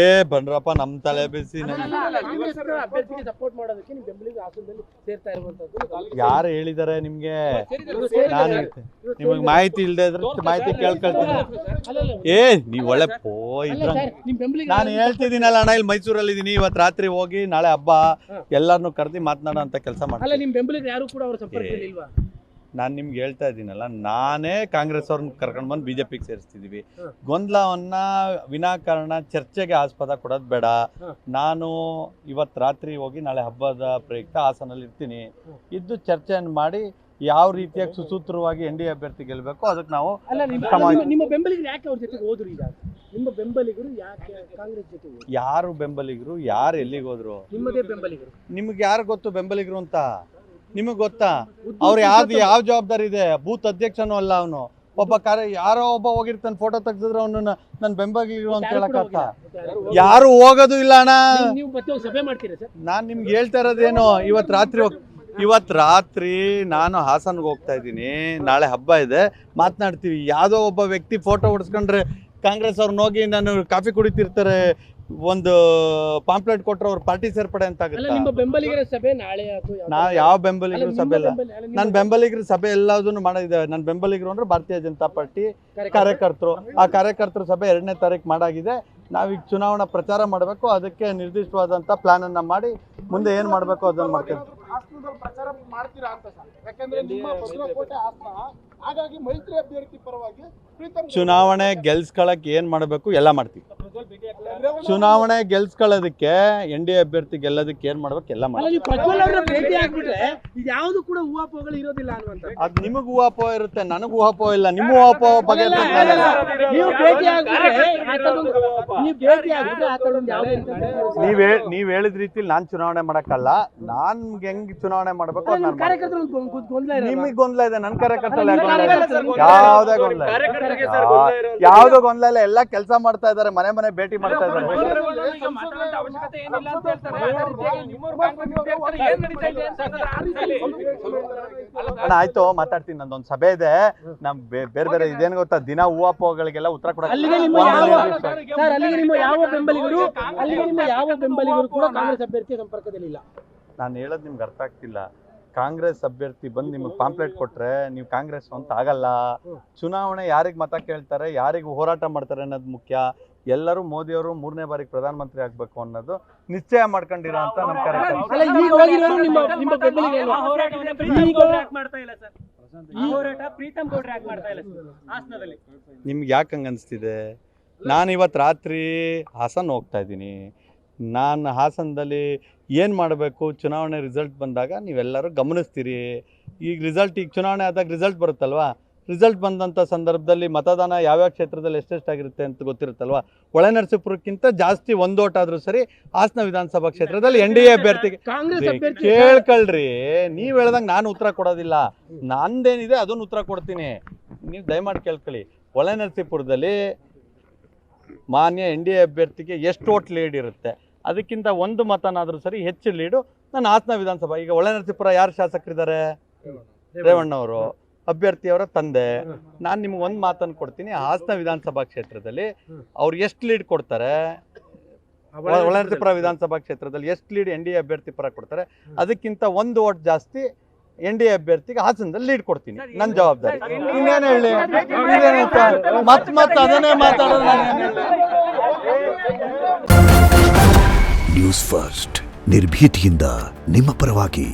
ಏ ಬನ್ರಪ್ಪ ನಮ್ ತಲೆ ಬಿಸಿ ಯಾರು ಹೇಳಿದಾರೆ ನಿಮ್ಗೆ? ನಾನು ನಿಮಗ್ ಮಾಹಿತಿ ಇಲ್ದೇ ಇದ್ರೆ ಮಾಹಿತಿ ಕೇಳ್ಕೊಳ್ತೀನಿ. ಏ ನೀವ್ ಒಳ್ಳೆ ನಾನು ಹೇಳ್ತಿದ್ದೀನಲ್ಲ ಅಣ್ಣ, ಇಲ್ಲಿ ಮೈಸೂರಲ್ಲಿ ಇದೀನಿ. ಇವತ್ತು ರಾತ್ರಿ ಹೋಗಿ ನಾಳೆ ಹಬ್ಬ ಎಲ್ಲಾರನ್ನು ಕರೆದಿ ಮಾತನಾಡೋ ಅಂತ ಕೆಲಸ ಮಾಡ್ತೀನಿ. ನಾನು ನಿಮ್ಗೆ ಹೇಳ್ತಾ ಇದ್ದೀನಲ್ಲ, ನಾನೇ ಕಾಂಗ್ರೆಸ್ ಅವ್ರನ್ನ ಕರ್ಕೊಂಡು ಬಂದು ಬಿಜೆಪಿಗೆ ಸೇರಿಸ್ತಿದ್ದೀವಿ. ಗೊಂದಲವನ್ನ ವಿನಾಕಾರಣ ಚರ್ಚೆಗೆ ಆಸ್ಪದ ಕೊಡೋದು ಬೇಡ. ನಾನು ಇವತ್ತು ರಾತ್ರಿ ಹೋಗಿ ನಾಳೆ ಹಬ್ಬದ ಪ್ರಯುಕ್ತ ಹಾಸನಲ್ಲಿ ಇರ್ತೀನಿ. ಇದ್ದು ಚರ್ಚೆಯನ್ನು ಮಾಡಿ ಯಾವ ರೀತಿಯಾಗಿ ಸುಸೂತ್ರವಾಗಿ NDA ಅಭ್ಯರ್ಥಿ ಗೆಲ್ಲಬೇಕು ಅದಕ್ಕೆ ನಾವು ನಿಮ್ಮ ಬೆಂಬಲಿಗರು ಯಾಕೆ ಅವ್ರ ಜೊತೆಗೆ ಹೋದ್ರು? ಈಗ ನಿಮ್ಮ ಬೆಂಬಲಿಗರು ಯಾಕೆ ಕಾಂಗ್ರೆಸ್ ಜೊತೆ ಹೋದ್ರು? ಯಾರು ಬೆಂಬಲಿಗರು, ಯಾರು ಎಲ್ಲಿಗೆ ಹೋದ್ರು? ನಿಮ್ಮದೇ ಬೆಂಬಲಿಗರು. ನಿಮ್ಗೆ ಯಾರು ಗೊತ್ತು ಬೆಂಬಲಿಗರು ಅಂತ? ನಿಮಗೆ ಗೊತ್ತಾ? ಅವ್ರು ಯಾವ ಜವಾಬ್ದಾರಿ ಇದೆ? ಬೂತ್ ಅಧ್ಯಕ್ಷನೂ ಅಲ್ಲ ಅವನು. ಒಬ್ಬ ಯಾರೋ ಒಬ್ಬ ಹೋಗಿರ್ತಾನೆ, ಫೋಟೋ ತೆಗ್ದಿದ್ರೆ ಅವನು ನನ್ನ ಬೆಂಬಲಿಗರು ಅಂತ ಹೇಳಕ್ಕಾಗ್ತಾ? ಯಾರು ಹೋಗೋದು ಇಲ್ಲ ಅಣ್ಣ. ಸಭೆ ಮಾಡ್ತೀರಾ ಸರ್? ನಾನು ನಿಮ್ಗೆ ಹೇಳ್ತಾ ಇರೋದೇನು, ಇವತ್ತು ರಾತ್ರಿ ನಾನು ಹಾಸನ್ಗೆ ಹೋಗ್ತಾ ಇದ್ದೀನಿ. ನಾಳೆ ಹಬ್ಬ ಇದೆ, ಮಾತನಾಡ್ತೀವಿ. ಯಾವುದೋ ಒಬ್ಬ ವ್ಯಕ್ತಿ ಫೋಟೋ ಹೊಡ್ಸ್ಕೊಂಡ್ರೆ ಕಾಂಗ್ರೆಸ್ ಅವ್ರನ್ನ ಹೋಗಿ ನಾನು ಕಾಫಿ ಕುಡಿತಿರ್ತಾರೆ, ಒಂದು ಪಾಂಪ್ಲೆಟ್ ಕೊಟ್ಟರೆ ಅವ್ರ ಪಾರ್ಟಿ ಸೇರ್ಪಡೆ ಅಂತ ಆಗುತ್ತೆ. ನಿಮ್ಮ ಬೆಂಬಲಿಗರ ಸಭೆ ನಾಳೆ? ಯಾವ ಬೆಂಬಲಿಗರು ಸಭೆ ಇಲ್ಲ. ನನ್ನ ಬೆಂಬಲಿಗರ ಸಭೆ ಎಲ್ಲದನ್ನು ಮಾಡಿದ್ದೇವೆ. ನನ್ನ ಬೆಂಬಲಿಗರು ಅಂದ್ರೆ ಭಾರತೀಯ ಜನತಾ ಪಾರ್ಟಿ ಕಾರ್ಯಕರ್ತರು. ಆ ಕಾರ್ಯಕರ್ತರು ಸಭೆ 2ನೇ ತಾರೀಕು ಮಾಡಾಗಿದೆ. ನಾವೀಗ ಚುನಾವಣಾ ಪ್ರಚಾರ ಮಾಡಬೇಕು. ಅದಕ್ಕೆ ನಿರ್ದಿಷ್ಟವಾದಂಥ ಪ್ಲಾನ್ ಅನ್ನ ಮಾಡಿ ಮುಂದೆ ಏನು ಮಾಡಬೇಕು ಅದನ್ನು ಮಾಡ್ತೇವೆ. ಚುನಾವಣೆ ಗೆಲ್ಸ್ಕೊಳ್ಳಕ್ಕೆ ಏನು ಮಾಡಬೇಕು ಎಲ್ಲ ಮಾಡ್ತೀವಿ. ಚುನಾವಣೆ ಗೆಲ್ಸ್ಕೊಳ್ಳೋದಕ್ಕೆ NDA ಅಭ್ಯರ್ಥಿ ಗೆಲ್ಲೋದಕ್ಕೆ ಏನ್ ಮಾಡ್ಬೇಕು ಎಲ್ಲ ಮಾಡ್ತೀವಿ. ಅದು ನಿಮಗ್ ಊಹಾಪೋಹ ಇರುತ್ತೆ, ನನಗ್ ಊಹಾಪೋಹ ಇಲ್ಲ. ನಿಮ್ಮ ಊಹಾಪೋಹ ಬಗ್ಗೆ ನೀವ್ ಹೇಳಿದ ರೀತಿಲಿ ನಾನ್ ಚುನಾವಣೆ ಮಾಡಕ್ಕಲ್ಲ. ನಾನ್ ಹೆಂಗ್ ಚುನಾವಣೆ ಮಾಡ್ಬೇಕು ನಿಮಗ್ ಗೊಂದಲ ಇದೆ. ನನ್ ಕಾರ್ಯಕರ್ತರಲ್ಲಿ ಯಾವ್ದೇ ಗೊಂದಲ ಇಲ್ಲ. ಎಲ್ಲ ಕೆಲಸ ಮಾಡ್ತಾ ಇದಾರೆ, ಮನೆ ಮನೆ ಭೇಟಿ ಮಾಡ್ತಾ ಇದ್ದಾರೆ. ಅಣ್ಣ ಆಯ್ತು, ಮಾತಾಡ್ತೀನಿ. ನಂದೊಂದು ಸಭೆ ಇದೆ. ನಮ್ ಬೇರೆ ಇದೇನು ಗೊತ್ತಾ, ದಿನ ಹೂವಾಪೋಗಳಿಗೆಲ್ಲ ಉತ್ತರ ಕೊಡ. ನಾನು ಹೇಳೋದು ನಿಮ್ಗೆ ಅರ್ಥ ಆಗ್ತಿಲ್ಲ. ಕಾಂಗ್ರೆಸ್ ಅಭ್ಯರ್ಥಿ ಬಂದು ನಿಮಗೆ ಪಾಂಪ್ಲೆಟ್ ಕೊಟ್ರೆ ನೀವು ಕಾಂಗ್ರೆಸ್ ಅಂತ ಆಗಲ್ಲ. ಚುನಾವಣೆ ಯಾರಿಗೆ ಮತ ಕೇಳ್ತಾರೆ, ಯಾರಿಗೆ ಹೋರಾಟ ಮಾಡ್ತಾರೆ ಅನ್ನೋದು ಮುಖ್ಯ. ಎಲ್ಲರೂ ಮೋದಿಯವರು 3ನೇ ಬಾರಿಗೆ ಪ್ರಧಾನಮಂತ್ರಿ ಆಗ್ಬೇಕು ಅನ್ನೋದು ನಿಶ್ಚಯ ಮಾಡ್ಕೊಂಡಿರೋ ಅಂತ ನಮ್ಮ ಕಾರ್ಯಕ್ರಮ. ನಿಮ್ಗೆ ಯಾಕೆ ಹಂಗ ಅನಿಸ್ತಿದೆ? ನಾನು ಇವತ್ತು ರಾತ್ರಿ ಹಾಸನ್ ಹೋಗ್ತಾ ಇದ್ದೀನಿ. ನಾನು ಹಾಸನದಲ್ಲಿ ಏನು ಮಾಡಬೇಕು, ಚುನಾವಣೆ ರಿಸಲ್ಟ್ ಬಂದಾಗ ನೀವೆಲ್ಲರೂ ಗಮನಿಸ್ತೀರಿ. ಈಗ ಚುನಾವಣೆ ಆದಾಗ ರಿಸಲ್ಟ್ ಬರುತ್ತಲ್ವಾ? ರಿಸಲ್ಟ್ ಬಂದಂಥ ಸಂದರ್ಭದಲ್ಲಿ ಮತದಾನ ಯಾವ್ಯಾವ ಕ್ಷೇತ್ರದಲ್ಲಿ ಎಷ್ಟೆಷ್ಟಾಗಿರುತ್ತೆ ಅಂತ ಗೊತ್ತಿರುತ್ತಲ್ವಾ? ಹೊಳೆನರಸೀಪುರಕ್ಕಿಂತ ಜಾಸ್ತಿ ಒಂದು ಓಟ್ ಆದ್ರೂ ಸರಿ ಹಾಸನ ವಿಧಾನಸಭಾ ಕ್ಷೇತ್ರದಲ್ಲಿ NDA ಅಭ್ಯರ್ಥಿಗೆ ಕೇಳ್ಕೊಳ್ರಿ. ನೀವು ಹೇಳ್ದಂಗೆ ನಾನು ಉತ್ತರ ಕೊಡೋದಿಲ್ಲ. ನಂದೇನಿದೆ ಅದನ್ನು ಉತ್ತರ ಕೊಡ್ತೀನಿ. ನೀವು ದಯಮಾಡಿ ಕೇಳ್ಕೊಳ್ಳಿ. ಹೊಳೆನರಸೀಪುರದಲ್ಲಿ ಮಾನ್ಯ NDA ಅಭ್ಯರ್ಥಿಗೆ ಎಷ್ಟು ಓಟ್ ಲೀಡ್ ಇರುತ್ತೆ, ಅದಕ್ಕಿಂತ ಒಂದು ಮತನಾದರೂ ಸರಿ ಹೆಚ್ಚು ಲೀಡು ನಾನು ಹಾಸನ ವಿಧಾನಸಭಾ. ಈಗ ಹೊಳೆನರಸೀಪುರ ಯಾರು ಶಾಸಕರಿದ್ದಾರೆ? ರೇವಣ್ಣವರು ಅಭ್ಯರ್ಥಿಯವರ ತಂದೆ. ನಾನು ನಿಮ್ಗೆ ಒಂದು ಮಾತನ್ನು ಕೊಡ್ತೀನಿ. ಹಾಸನ ವಿಧಾನಸಭಾ ಕ್ಷೇತ್ರದಲ್ಲಿ ಅವ್ರು ಎಷ್ಟು ಲೀಡ್ ಕೊಡ್ತಾರೆ, ಹೊಳೆನರಸೀಪುರ ವಿಧಾನಸಭಾ ಕ್ಷೇತ್ರದಲ್ಲಿ ಎಷ್ಟು ಲೀಡ್ NDA ಅಭ್ಯರ್ಥಿ ಪರ ಕೊಡ್ತಾರೆ, ಅದಕ್ಕಿಂತ ಒಂದು ಓಟ್ ಜಾಸ್ತಿ NDA ಅಭ್ಯರ್ಥಿಗೆ ಹಾಸನದಲ್ಲಿ ಲೀಡ್ ಕೊಡ್ತೀನಿ. ನನ್ನ ಜವಾಬ್ದಾರಿ. ಇನ್ನೇನು ಹೇಳಿ, ಮತ್ತೆ ಅದನ್ನೇ ಮಾತಾಡೋದು. ನ್ಯೂಸ್ ಫಸ್ಟ್, ನಿರ್ಭೀತಿಯಿಂದ ನಿಮ್ಮ ಪರವಾಗಿ.